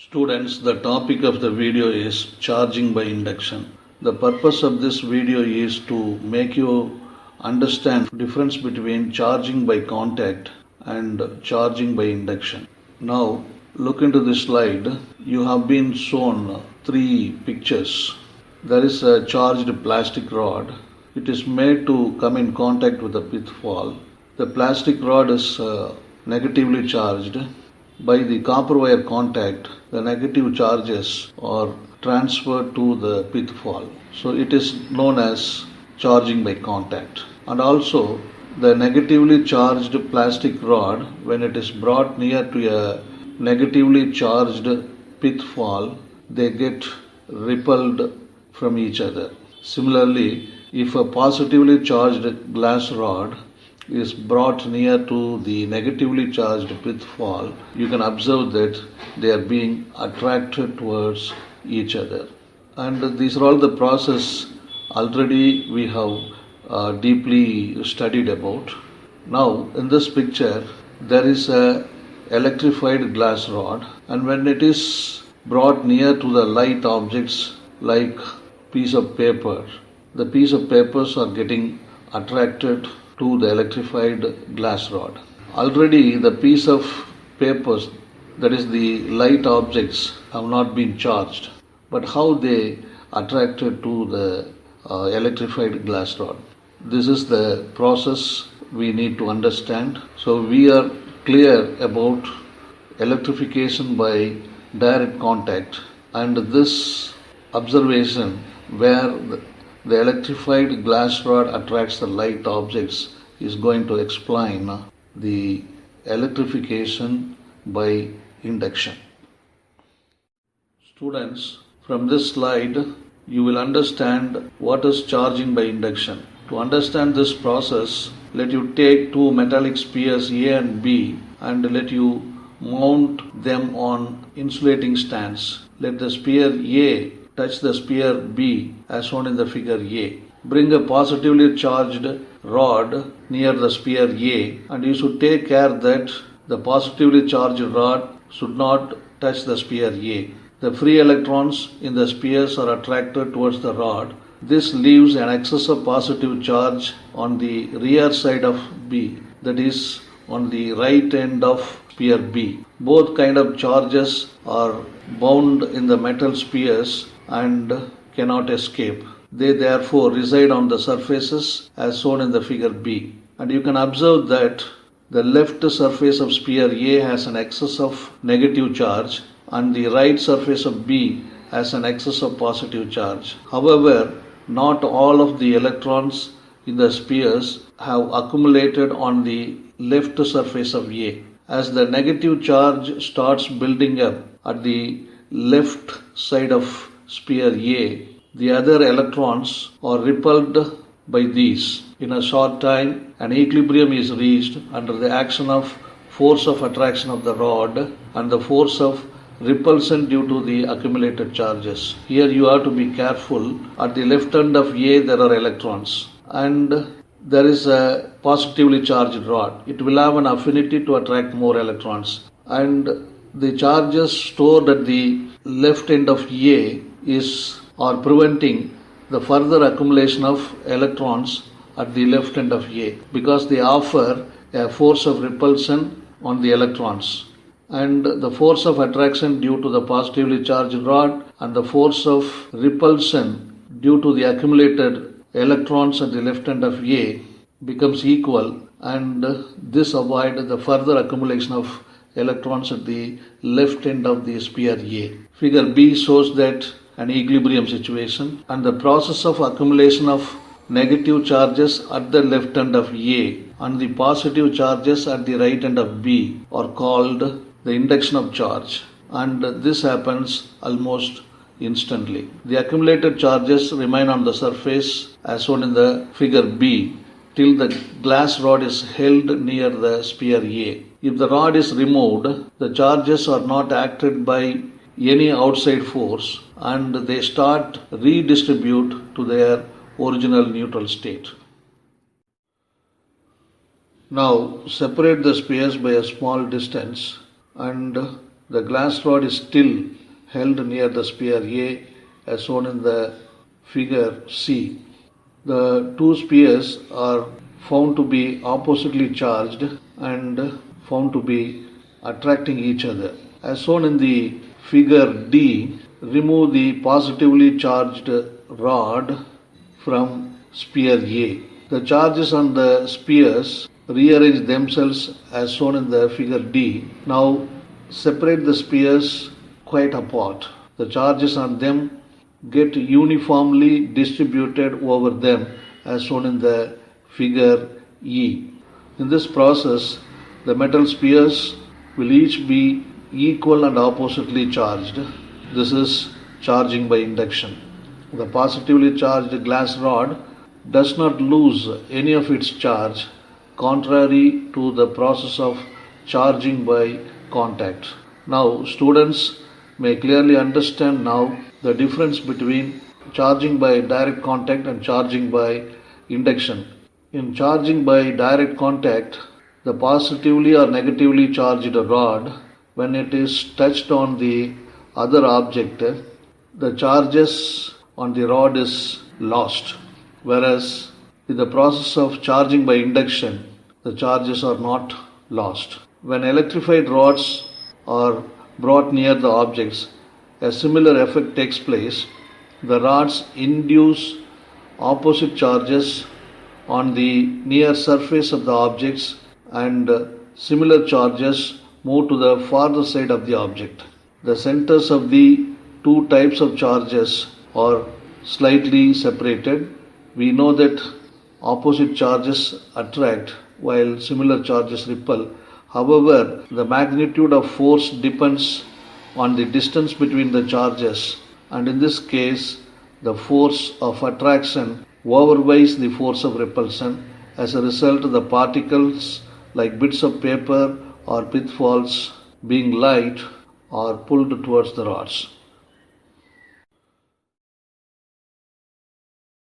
Students, the topic of the video is charging by induction. The purpose of this video is to make you understand the difference between charging by contact and charging by induction. Now, look into this slide. You have been shown three pictures. There is a charged plastic rod. It is made to come in contact with the pitfall. The plastic rod is negatively charged. By the copper wire contact, the negative charges are transferred to the pitfall. So it is known as charging by contact. And also, the negatively charged plastic rod, when it is brought near to a negatively charged pitfall, they get repelled from each other. Similarly, if a positively charged glass rod is brought near to the negatively charged pitfall, you can observe that they are being attracted towards each other. And these are all the process already we have deeply studied about. Now, in this picture, there is a electrified glass rod, and when it is brought near to the light objects like piece of paper, the piece of papers are getting attracted to the electrified glass rod. Already the piece of papers, that is the light objects, have not been charged. But how they attracted to the electrified glass rod? This is the process we need to understand. So we are clear about electrification by direct contact, and this observation where the electrified glass rod attracts the light objects is going to explain the electrification by induction. Students, from this slide, you will understand what is charging by induction. To understand this process, let you take two metallic spheres A and B and let you mount them on insulating stands. Let the sphere A touch the sphere B as shown in the figure A. Bring a positively charged rod near the sphere A, and you should take care that the positively charged rod should not touch the sphere A. The free electrons in the spheres are attracted towards the rod. This leaves an excess of positive charge on the rear side of B, that is on the right end of sphere B. Both kind of charges are bound in the metal spheres and cannot escape. They therefore reside on the surfaces as shown in the figure B. And you can observe that the left surface of sphere A has an excess of negative charge and the right surface of B has an excess of positive charge. However, not all of the electrons in the spheres have accumulated on the left surface of A. As the negative charge starts building up at the left side of sphere A, the other electrons are repelled by these. In a short time, an equilibrium is reached under the action of force of attraction of the rod and the force of repulsion due to the accumulated charges. Here you have to be careful. At the left end of A there are electrons and there is a positively charged rod. It will have an affinity to attract more electrons, and the charges stored at the left end of A are preventing the further accumulation of electrons at the left end of A because they offer a force of repulsion on the electrons, and the force of attraction due to the positively charged rod and the force of repulsion due to the accumulated electrons at the left end of A becomes equal, and this avoids the further accumulation of electrons at the left end of the sphere A. Figure B shows that an equilibrium situation, and the process of accumulation of negative charges at the left end of A and the positive charges at the right end of B are called the induction of charge, and this happens almost instantly. The accumulated charges remain on the surface as shown in the figure B till the glass rod is held near the sphere A. If the rod is removed, the charges are not acted by any outside force and they start redistribute to their original neutral state. Now separate the spheres by a small distance and The glass rod is still held near the sphere A as shown in the figure C. The two spheres are found to be oppositely charged and found to be attracting each other. As shown in the figure D, remove the positively charged rod from sphere A. The charges on the spheres rearrange themselves as shown in the figure D. Now separate the spheres quite apart. The charges on them get uniformly distributed over them as shown in the figure E. In this process, the metal spheres will each be equal and oppositely charged. This is charging by induction. The positively charged glass rod does not lose any of its charge, contrary to the process of charging by contact. Now, students may clearly understand now the difference between charging by direct contact and charging by induction. In charging by direct contact, the positively or negatively charged rod, when it is touched on the other object, the charges on the rod is lost. Whereas in the process of charging by induction, the charges are not lost. When electrified rods are brought near the objects, a similar effect takes place. The rods induce opposite charges on the near surface of the objects and similar charges move to the farther side of the object. The centers of the two types of charges are slightly separated. We know that opposite charges attract while similar charges repel. However, the magnitude of force depends on the distance between the charges, and in this case, the force of attraction overweighs the force of repulsion. As a result, the particles like bits of paper or pitfalls being light are pulled towards the rods.